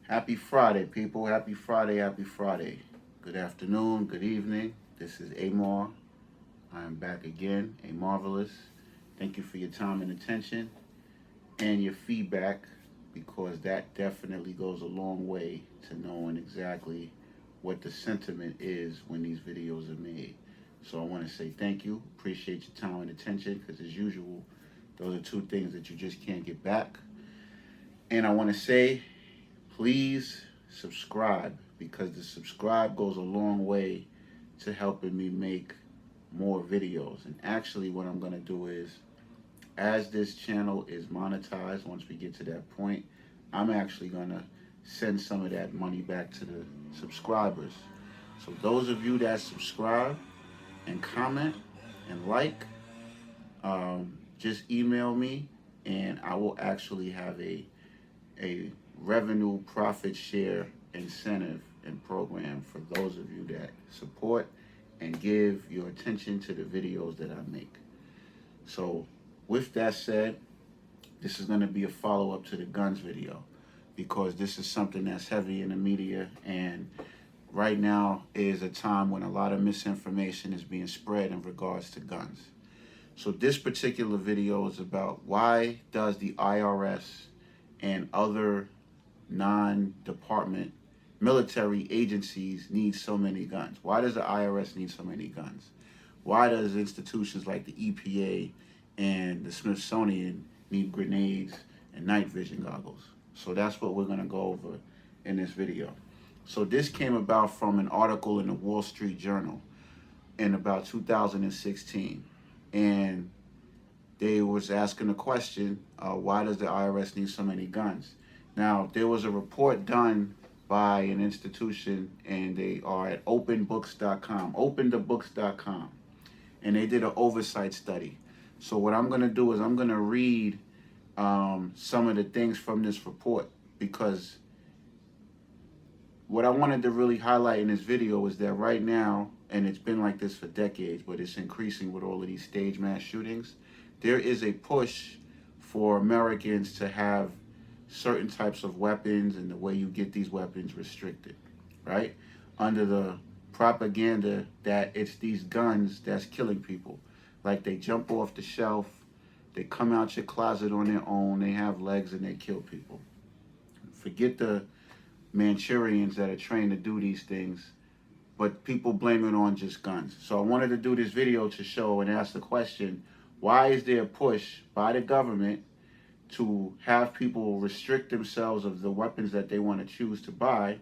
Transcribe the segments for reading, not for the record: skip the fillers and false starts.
Happy Friday, people. Happy Friday, happy Friday. Good afternoon, good evening. This is Amar. I am back again, a marvelous. Thank you for your time and attention and your feedback because that definitely goes a long way to knowing exactly what the sentiment is when these videos are made. So I want to say thank you. Appreciate your time and attention because, as usual, those are two things that you just can't get back. And I want to say please subscribe because the subscribe goes a long way to helping me make more videos. And actually, what I'm going to do is, as this channel is monetized, once we get to that point, I'm actually going to send some of that money back to the subscribers. So, those of you that subscribe and comment and like, just email me and I will actually have a revenue profit share incentive and program for those of you that support and give your attention to the videos that I make. So, with that said, this is going to be a follow up to the guns video because this is something that's heavy in the media, and right now is a time when a lot of misinformation is being spread in regards to guns. So this particular video is about why does the IRS and other non-department military agencies need so many guns? Why does the IRS need so many guns? Why does institutions like the EPA and the Smithsonian need grenades and night vision goggles? So that's what we're going to go over in this video. So this came about from an article in the Wall Street Journal in about 2016. And they was asking the question, why does the IRS need so many guns? Now, there was a report done by an institution, and they are at openbooks.com, openthebooks.com, and they did an oversight study. So what I'm going to do is I'm going to read some of the things from this report, because what I wanted to really highlight in this video is that right now, and it's been like this for decades, but it's increasing with all of these stage mass shootings, there is a push for Americans to have certain types of weapons and the way you get these weapons restricted, right? Under the propaganda that it's these guns that's killing people. Like they jump off the shelf, they come out your closet on their own, they have legs and they kill people. Forget the Manchurians that are trained to do these things, but people blame it on just guns. So I wanted to do this video to show and ask the question, why is there a push by the government to have people restrict themselves of the weapons that they want to choose to buy,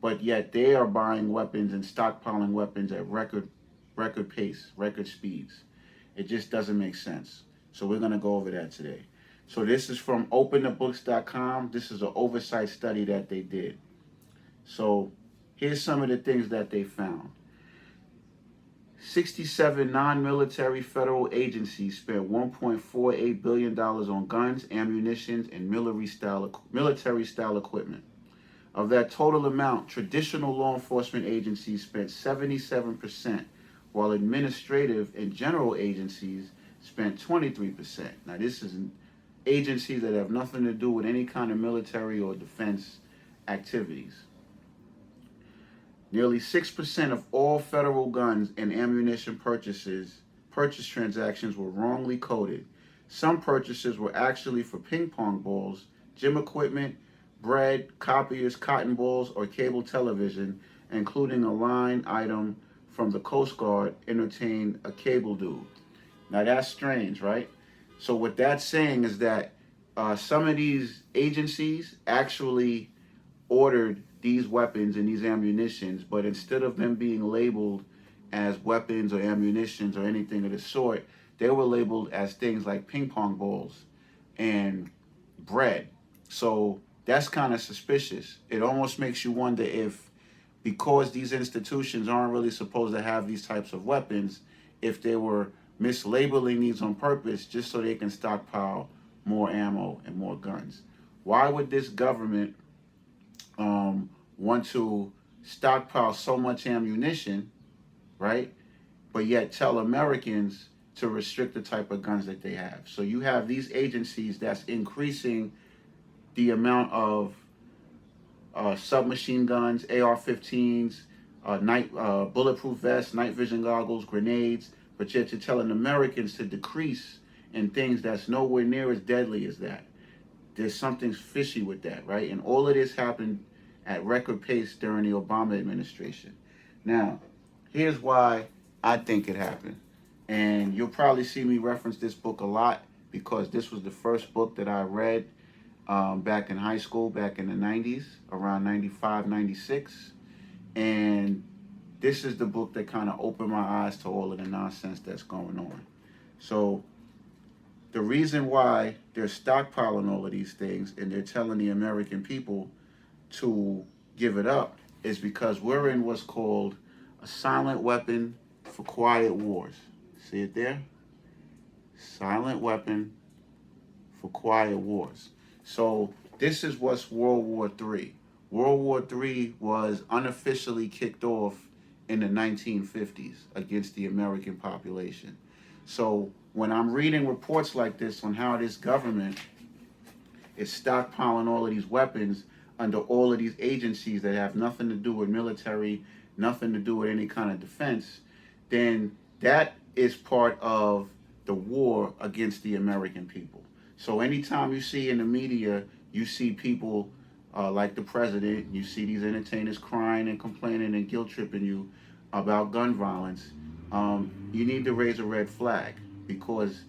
but yet they are buying weapons and stockpiling weapons at record pace, record speeds? It just doesn't make sense. So we're going to go over that today. So this is from openthebooks.com. This is an oversight study that they did. So here's some of the things that they found. 67 non-military federal agencies spent $1.48 billion on guns, ammunition, and military-style equipment. Of that total amount, traditional law enforcement agencies spent 77%, while administrative and general agencies spent 23%. Now, this is agencies that have nothing to do with any kind of military or defense activities. Nearly 6% of all federal guns and ammunition purchase transactions were wrongly coded. Some purchases were actually for ping pong balls, gym equipment, bread, copiers, cotton balls, or cable television, including a line item from the Coast Guard, entertain a cable dude. Now that's strange, right? So what that's saying is that some of these agencies actually ordered these weapons and these ammunitions, but instead of them being labeled as weapons or ammunitions or anything of the sort, they were labeled as things like ping pong balls and bread. So that's kind of suspicious. It almost makes you wonder if, because these institutions aren't really supposed to have these types of weapons, if they were mislabeling these on purpose just so they can stockpile more ammo and more guns. Why would this government want to stockpile so much ammunition, right? But yet tell Americans to restrict the type of guns that they have. So you have these agencies that's increasing the amount of submachine guns, AR-15s, bulletproof vests, night vision goggles, grenades, but yet you're telling Americans to decrease in things that's nowhere near as deadly as that. There's something fishy with that, right? And all of this happened at record pace during the Obama administration. Now, here's why I think it happened. And you'll probably see me reference this book a lot because this was the first book that I read back in high school, back in the 90s, around 95, 96. And this is the book that kind of opened my eyes to all of the nonsense that's going on. So the reason why they're stockpiling all of these things and they're telling the American people to give it up is because we're in what's called a silent weapon for quiet wars. See it there? Silent weapon for quiet wars. So this is what's World War III. World War III was unofficially kicked off in the 1950s against the American population. So when I'm reading reports like this on how this government is stockpiling all of these weapons under all of these agencies that have nothing to do with military, nothing to do with any kind of defense, then that is part of the war against the American people. So anytime you see in the media, you see people like the president, you see these entertainers crying and complaining and guilt tripping you about gun violence, you need to raise a red flag, because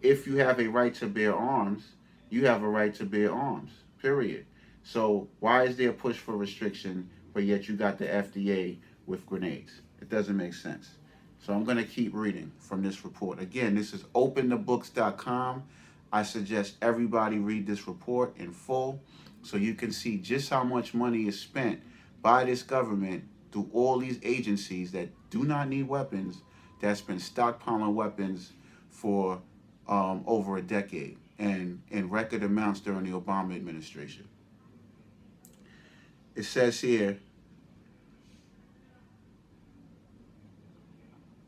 if you have a right to bear arms, you have a right to bear arms, period. So why is there a push for restriction, but yet you got the FDA with grenades? It doesn't make sense. So I'm going to keep reading from this report. Again, this is openthebooks.com. I suggest everybody read this report in full so you can see just how much money is spent by this government through all these agencies that do not need weapons, that's been stockpiling weapons for over a decade and in record amounts during the Obama administration. It says here,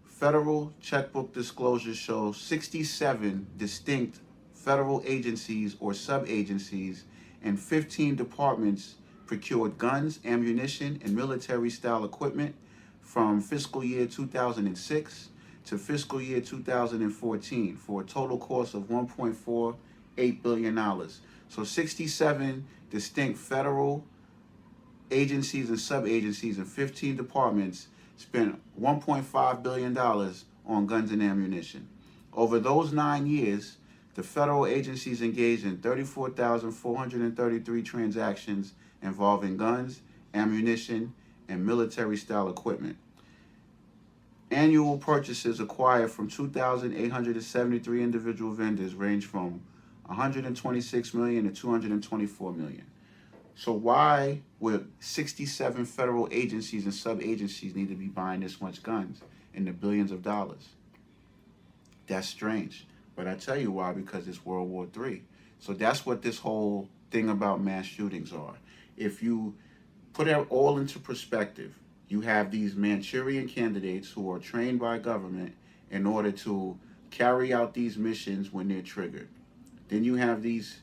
federal checkbook disclosures show 67 distinct federal agencies or sub-agencies and 15 departments procured guns, ammunition, and military-style equipment from fiscal year 2006 to fiscal year 2014 for a total cost of $1.48 billion. So 67 distinct federal agencies and sub-agencies and 15 departments spent $1.5 billion on guns and ammunition. Over those 9 years, the federal agencies engaged in 34,433 transactions involving guns, ammunition, and military-style equipment. Annual purchases acquired from 2,873 individual vendors range from $126 million to $224 million. So why would 67 federal agencies and sub-agencies need to be buying this much guns in the billions of dollars? That's strange. But I tell you why, because it's World War III. So that's what this whole thing about mass shootings are. If you put it all into perspective, you have these Manchurian candidates who are trained by government in order to carry out these missions when they're triggered. Then you have these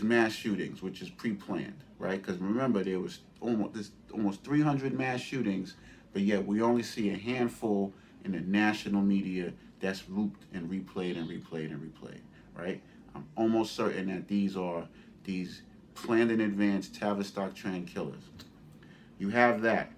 mass shootings, which is pre-planned, right? Because remember, there was almost 300 mass shootings, but yet we only see a handful in the national media that's looped and replayed and replayed and replayed, right? I'm almost certain that these are these planned in advance Tavistock trained killers. You have that.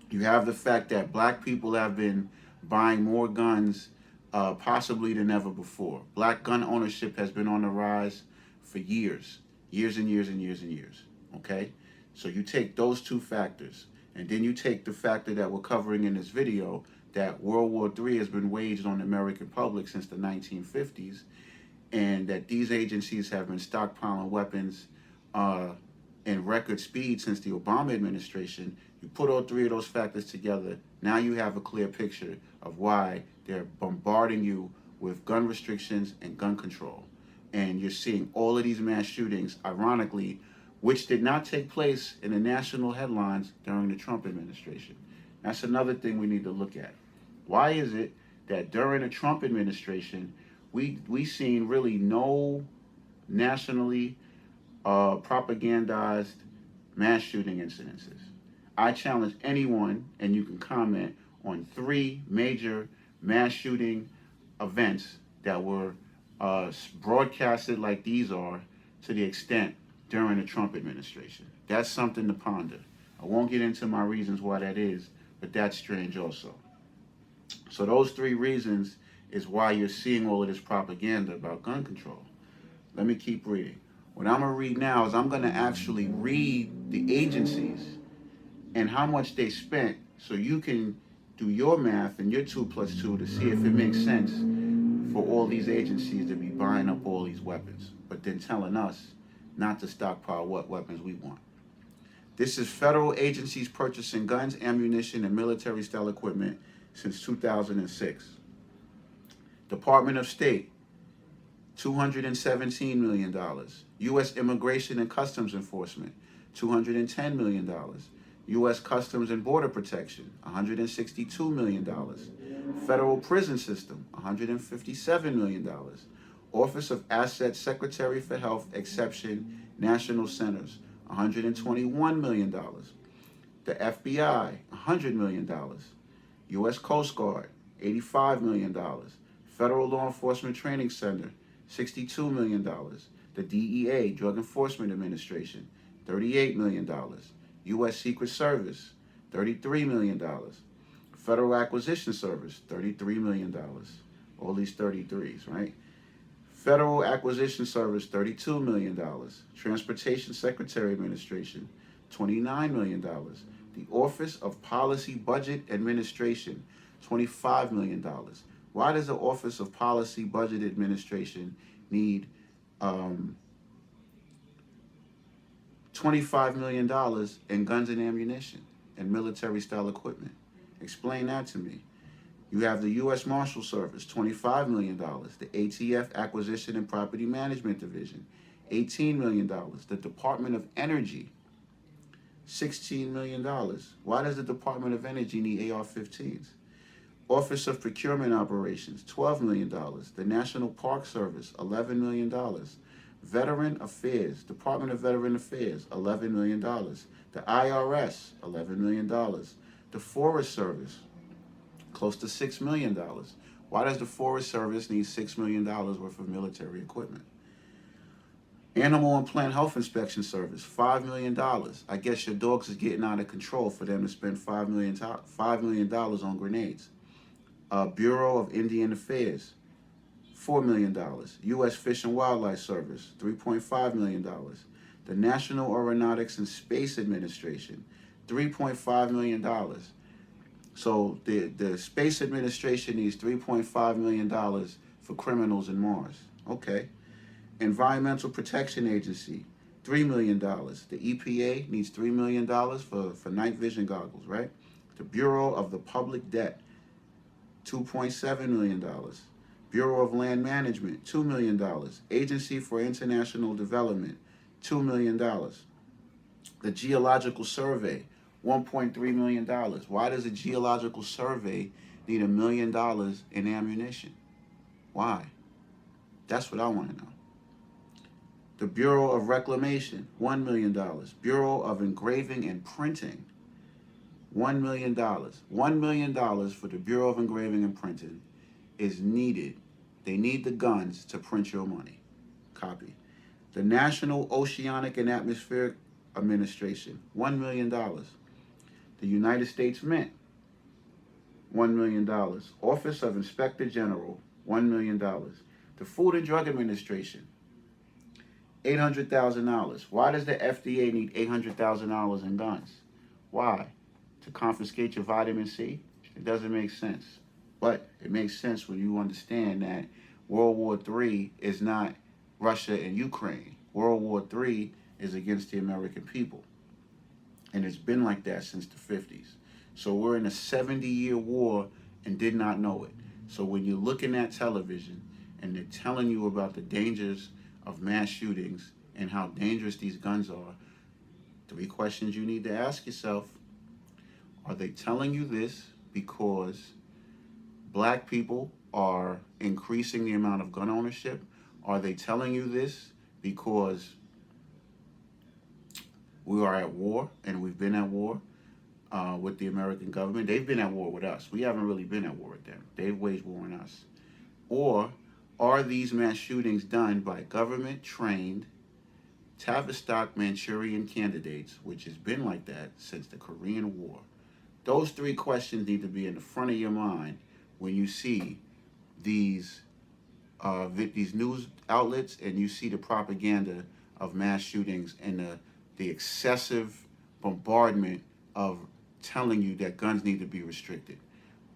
You have the fact that black people have been buying more guns possibly than ever before. Black gun ownership has been on the rise for years and years and years and years, okay? So you take those two factors, and then you take the factor that we're covering in this video, that World War III has been waged on the American public since the 1950s, and that these agencies have been stockpiling weapons in record speed since the Obama administration. You put all three of those factors together, now you have a clear picture of why they're bombarding you with gun restrictions and gun control. And you're seeing all of these mass shootings, ironically, which did not take place in the national headlines during the Trump administration. That's another thing we need to look at. Why is it that during the Trump administration, we seen really no nationally propagandized mass shooting incidences. I challenge anyone, and you can comment on 3 major mass shooting events that were broadcasted like these are to the extent during the Trump administration. That's something to ponder. I won't get into my reasons why that is, but that's strange also. So those 3 reasons is why you're seeing all of this propaganda about gun control. Let me keep reading. What I'm going to read now is I'm going to actually read the agencies and how much they spent so you can do your math and your 2 plus 2 to see if it makes sense for all these agencies to be buying up all these weapons, but then telling us not to stockpile what weapons we want. This is federal agencies purchasing guns, ammunition, and military style equipment since 2006. Department of State, $217 million. U.S. Immigration and Customs Enforcement, $210 million. U.S. Customs and Border Protection, $162 million. Federal Prison System, $157 million. Office of Asset Secretary for Health Exception National Centers, $121 million. The FBI, $100 million. U.S. Coast Guard, $85 million. Federal Law Enforcement Training Center, $62 million. The DEA, Drug Enforcement Administration, $38 million. U.S. Secret Service, $33 million. Federal Acquisition Service, $33 million. All these 33s, right? Federal Acquisition Service, $32 million. Transportation Secretary Administration, $29 million. The Office of Policy Budget Administration, $25 million. Why does the Office of Policy Budget Administration need $25 million in guns and ammunition and military style equipment? Explain that to me. You have the U.S. Marshal Service, $25 million. The ATF Acquisition and Property Management Division, $18 million. The Department of Energy, $16 million. Why does the Department of Energy need AR-15s? Office of Procurement Operations, $12 million. The National Park Service, $11 million. Veteran Affairs, Department of Veteran Affairs, $11 million. The IRS, $11 million. The Forest Service, close to $6 million. Why does the Forest Service need $6 million worth of military equipment? Animal and Plant Health Inspection Service, $5 million. I guess your dogs is getting out of control for them to spend $5 million on grenades. Bureau of Indian Affairs, $4 million. U.S. Fish and Wildlife Service, $3.5 million. The National Aeronautics and Space Administration, $3.5 million. So the Space Administration needs $3.5 million for criminals in Mars. Okay. Environmental Protection Agency, $3 million. The EPA needs $3 million for night vision goggles, right? The Bureau of the Public Debt, $2.7 million. Bureau of Land Management, $2 million. Agency for International Development, $2 million. The Geological Survey, $1.3 million. Why does a Geological Survey need $1 million in ammunition? Why? That's what I want to know. The Bureau of Reclamation, $1 million. Bureau of Engraving and Printing, $1 million. $1 million for the Bureau of Engraving and Printing is needed. They need the guns to print your money. Copy. The National Oceanic and Atmospheric Administration, $1 million. The United States Mint, $1 million. Office of Inspector General, $1 million. The Food and Drug Administration, $800,000. Why does the FDA need $800,000 in guns? Why? To confiscate your vitamin C? It doesn't make sense. But it makes sense when you understand that World War III is not Russia and Ukraine. World War III is against the American people. And it's been like that since the 50s. So we're in a 70-year war and did not know it. So when you're looking at television and they're telling you about the dangers of mass shootings and how dangerous these guns are, 3 questions you need to ask yourself. Are they telling you this because black people are increasing the amount of gun ownership? Are they telling you this because We are at war, and we've been at war with the American government. They've been at war with us. We haven't really been at war with them. They've waged war on us. Or are these mass shootings done by government-trained Tavistock Manchurian candidates, which has been like that since the Korean War? Those three questions need to be in the front of your mind when you see these these news outlets and you see the propaganda of mass shootings and the excessive bombardment of telling you that guns need to be restricted.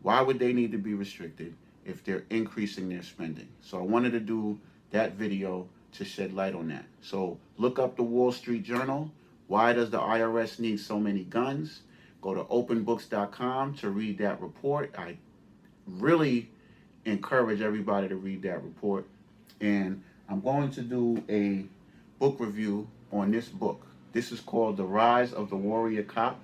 Why would they need to be restricted if they're increasing their spending? So I wanted to do that video to shed light on that. So look up the Wall Street Journal. Why does the IRS need so many guns? Go to openbooks.com to read that report. I really encourage everybody to read that report. And I'm going to do a book review on this book. This is called The Rise of the Warrior Cop,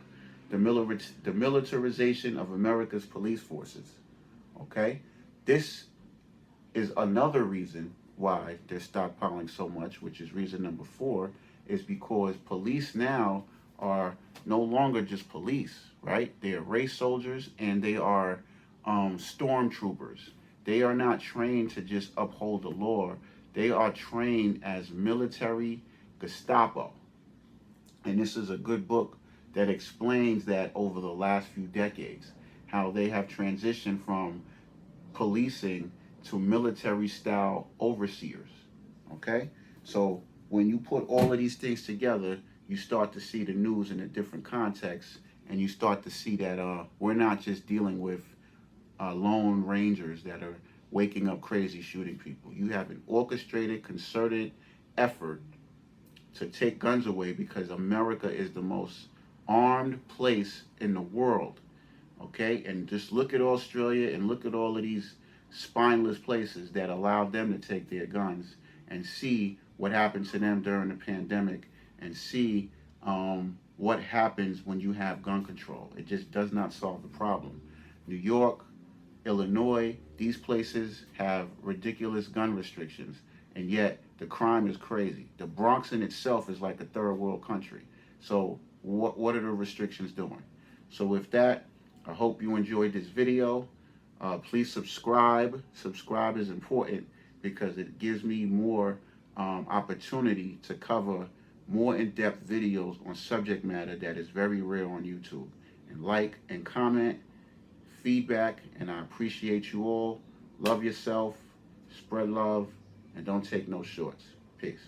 the Militarization of America's Police Forces. Okay? This is another reason why they're stockpiling so much, which is reason number 4, is because police now are no longer just police, right? They are race soldiers and they are stormtroopers. They are not trained to just uphold the law. They are trained as military Gestapo. And this is a good book that explains that over the last few decades, how they have transitioned from policing to military style overseers. Okay? So when you put all of these things together, you start to see the news in a different context, and you start to see that we're not just dealing with lone rangers that are waking up crazy shooting people. You have an orchestrated, concerted effort to take guns away because America is the most armed place in the world. Okay? And just look at Australia and look at all of these spineless places that allowed them to take their guns, and see what happened to them during the pandemic, and see what happens when you have gun control. It just does not solve the problem. New York, Illinois, these places have ridiculous gun restrictions, and yet the crime is crazy. The Bronx in itself is like a third world country. So what are the restrictions doing? So with that, I hope you enjoyed this video. Please subscribe. Subscribe is important because it gives me more opportunity to cover more in-depth videos on subject matter that is very rare on YouTube. And like and comment, feedback, and I appreciate you all. Love yourself, spread love, and don't take no shorts. Peace.